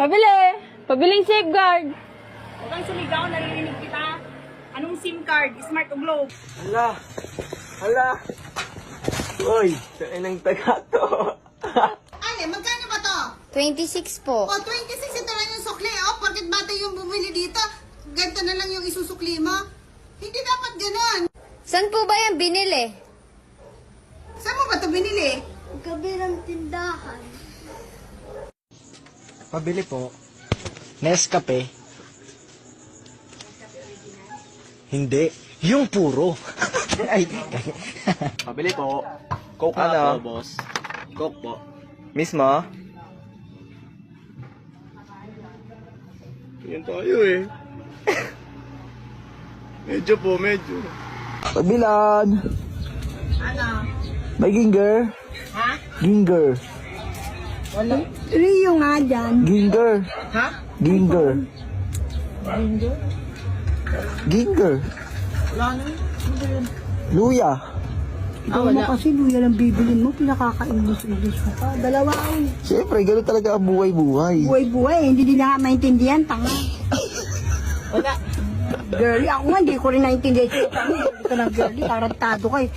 Pabili! Pabiling safeguard! Huwag kang sumigaw, naririnig kita. Anong SIM card? Smart o Globe? Hala! Hala! Uy, saan ang taga to? Ale, magkano ba to? 26 po. O, 26 ito lang yung sukli. O, porket bata yung bumili dito, ganito na lang yung isusukli mo. Hindi dapat ganon. Saan po ba yan binili? Saan mo ba ito binili? Kabilang tindahan. Pabili po. Nescafe. Hindi. Yung puro. Ay. Pabili po. Coke Ano? po, boss. Coke po. Mismo? Yan tayo eh. Medyo po, medyo. Pagbilan. Ano? May ginger. Ha? Ginger. Rio nga dyan. Ginger. Ha? Ginger. Ginger. Wala na. Luya. Ikaw mo kasi luya lang bibilin mo, pinakaka-English ka pa. Dalawa ay. Siyempre, gano'n talaga ang buhay-buhay. Buhay-buhay, hindi nila nga maintindihan, tanga. Wala. Girlie, ako nga, hindi ko rin naintindihan. Hindi ka ng girlie, tarantado ka eh.